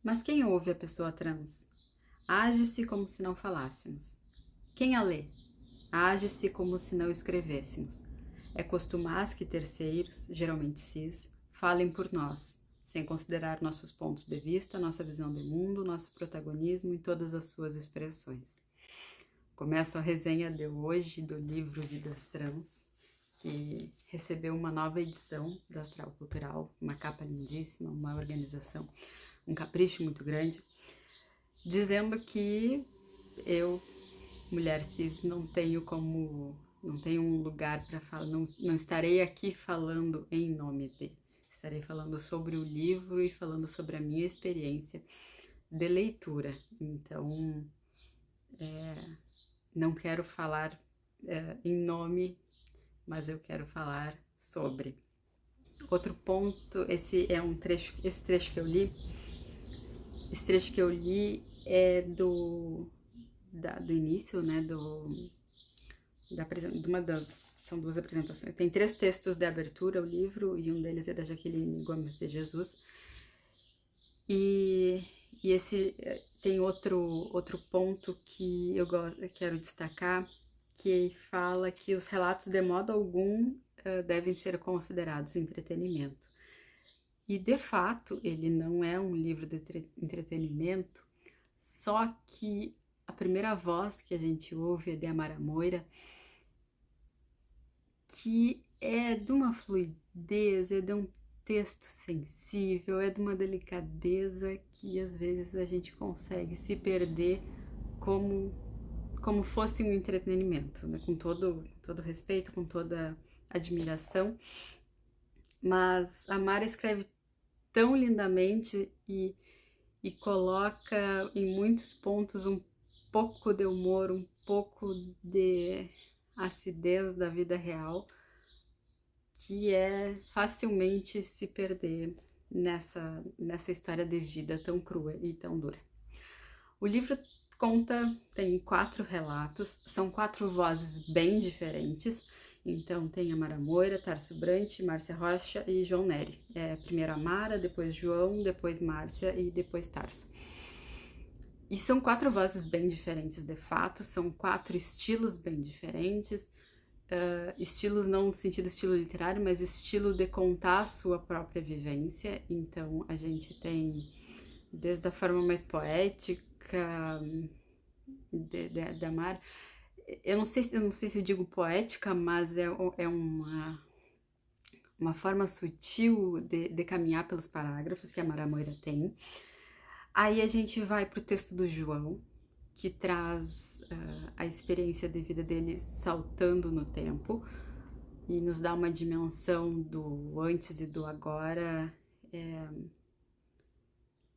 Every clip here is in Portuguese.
Mas quem ouve a pessoa trans? Age-se como se não falássemos. Quem a lê? Age-se como se não escrevêssemos. É costumaz que terceiros, geralmente cis, falem por nós, sem considerar nossos pontos de vista, nossa visão de mundo, nosso protagonismo em todas as suas expressões. Começo a resenha de hoje do livro Vidas Trans, que recebeu uma nova edição da Astral Cultural, uma capa lindíssima, uma organização, um capricho muito grande, dizendo que eu, mulher cis, não tenho um lugar para falar, não estarei aqui falando em nome de, estarei falando sobre o livro e falando sobre a minha experiência de leitura. Então, não quero falar em nome, mas eu quero falar sobre. Outro ponto, esse trecho que eu li, é do início, né, são duas apresentações. Tem 3 textos de abertura ao livro e um deles é da Jaqueline Gomes de Jesus. E esse tem outro ponto que eu quero destacar, que fala que os relatos de modo algum devem ser considerados entretenimento. E de fato ele não é um livro de entretenimento, só que a primeira voz que a gente ouve é de Amara Moira, que é de uma fluidez, é de um texto sensível, é de uma delicadeza que às vezes a gente consegue se perder como fosse um entretenimento, né? Com todo respeito, com toda admiração. Mas a Mara escreve tão lindamente e coloca em muitos pontos um pouco de humor, um pouco de acidez da vida real, que é facilmente se perder nessa história de vida tão crua e tão dura. O livro tem 4 relatos, são 4 vozes bem diferentes. Então tem a Amara Moira, Tarso Brant, Márcia Rocha e João Neri. Primeiro Amara, depois João, depois Márcia e depois Tarso. E são 4 vozes bem diferentes de fato, são 4 estilos bem diferentes. Estilos não no sentido estilo literário, mas estilo de contar a sua própria vivência. Então a gente tem desde a forma mais poética da Amara. Eu não sei se eu digo poética, mas é uma forma sutil de caminhar pelos parágrafos que a Amara Moira tem. Aí a gente vai pro texto do João, que traz a experiência de vida dele saltando no tempo e nos dá uma dimensão do antes e do agora,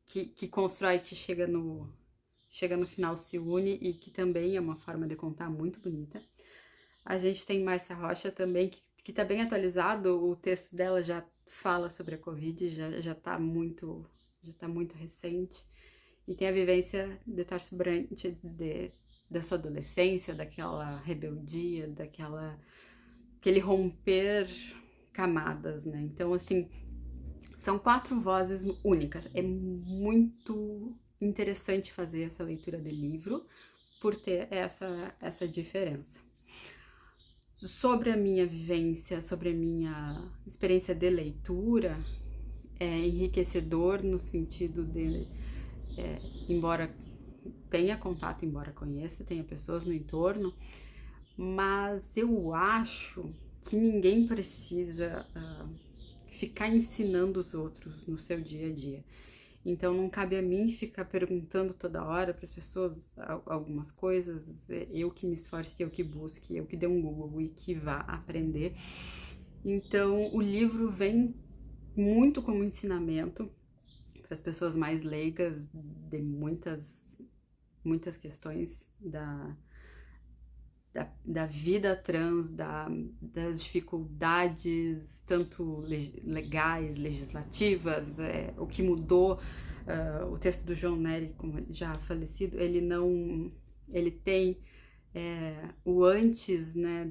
que constrói, que chega no final, se une, e que também é uma forma de contar muito bonita. A gente tem Márcia Rocha também, que tá bem atualizado, o texto dela já fala sobre a Covid, já tá muito recente. E tem a vivência de Tarso Brant da sua adolescência, daquela rebeldia, aquele romper camadas, né? Então, assim, são 4 vozes únicas. É muito interessante fazer essa leitura de livro por ter essa diferença. Sobre a minha vivência, sobre a minha experiência de leitura, é enriquecedor no sentido de, embora tenha contato, embora conheça, tenha pessoas no entorno, mas eu acho que ninguém precisa ficar ensinando os outros no seu dia a dia. Então não cabe a mim ficar perguntando toda hora para as pessoas algumas coisas, eu que me esforce, eu que busque, eu que dê um Google e que vá aprender. Então o livro vem muito como ensinamento para as pessoas mais leigas de muitas questões da vida trans, das dificuldades tanto legais, legislativas, o que mudou. O texto do João Neri, como já falecido, ele tem o antes, né,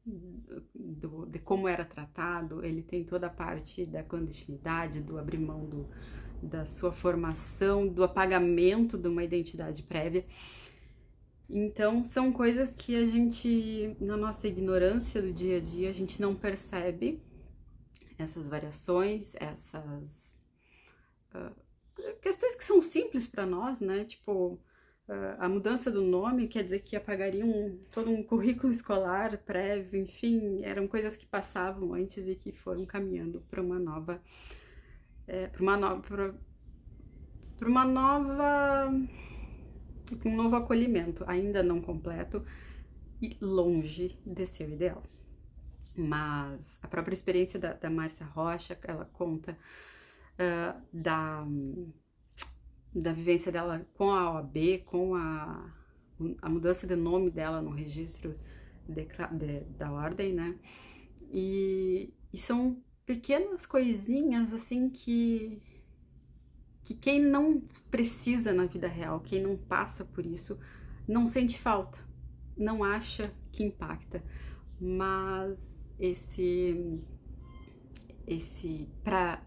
de como era tratado, ele tem toda a parte da clandestinidade, do abrir mão da sua formação, do apagamento de uma identidade prévia. Então, são coisas que a gente, na nossa ignorância do dia a dia, a gente não percebe essas variações, essas questões que são simples para nós, né? Tipo, a mudança do nome quer dizer que apagariam todo um currículo escolar prévio, enfim, eram coisas que passavam antes e que foram caminhando para uma nova, um novo acolhimento, ainda não completo e longe de ser o ideal. Mas a própria experiência da Márcia Rocha, ela conta da vivência dela com a OAB, com a mudança de nome dela no registro da ordem, né? E são pequenas coisinhas, assim, que quem não precisa na vida real, quem não passa por isso, não sente falta, não acha que impacta. Mas para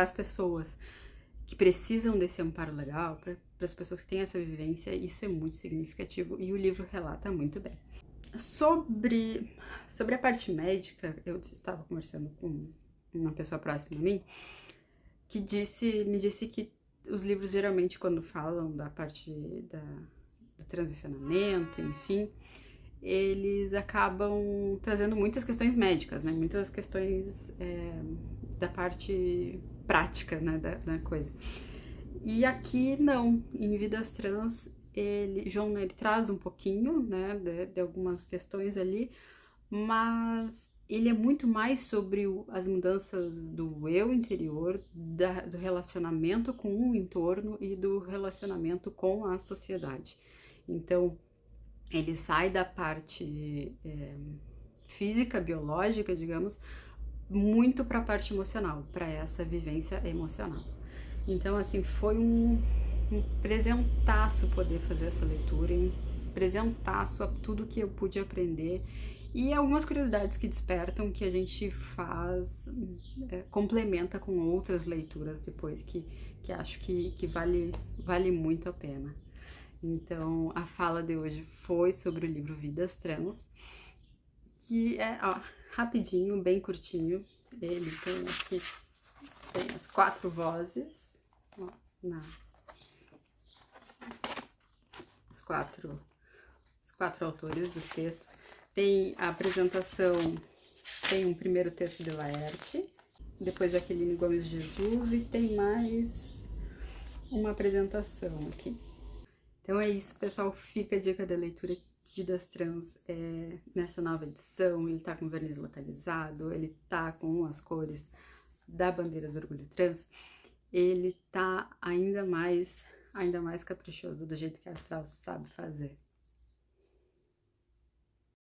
as pessoas que precisam desse amparo legal, para as pessoas que têm essa vivência, isso é muito significativo e o livro relata muito bem. Sobre a parte médica, eu estava conversando com uma pessoa próxima a mim que me disse que os livros geralmente, quando falam da parte do transicionamento, enfim, eles acabam trazendo muitas questões médicas, né? Muitas questões da parte prática, né, da coisa. E aqui não, em Vidas Trans, João, ele traz um pouquinho, né, de algumas questões ali, mas ele é muito mais sobre as mudanças do eu interior, do relacionamento com o entorno e do relacionamento com a sociedade. Então, ele sai da parte física, biológica, digamos, muito para a parte emocional, para essa vivência emocional. Então, assim, foi um presentaço poder fazer essa leitura, um presentaço a tudo que eu pude aprender e algumas curiosidades que despertam, que a gente faz, complementa com outras leituras depois, que acho que vale muito a pena. Então, a fala de hoje foi sobre o livro Vidas Trans, que é rapidinho, bem curtinho. Ele tem as 4 vozes, os quatro autores dos textos. Tem a apresentação, tem um primeiro texto de Laerte, depois Jaqueline Gomes Jesus e tem mais uma apresentação aqui. Então é isso, pessoal, fica a dica da leitura Vidas Trans nessa nova edição. Ele tá com verniz localizado, ele tá com as cores da bandeira do orgulho trans, ele tá ainda mais caprichoso, do jeito que a Astral sabe fazer.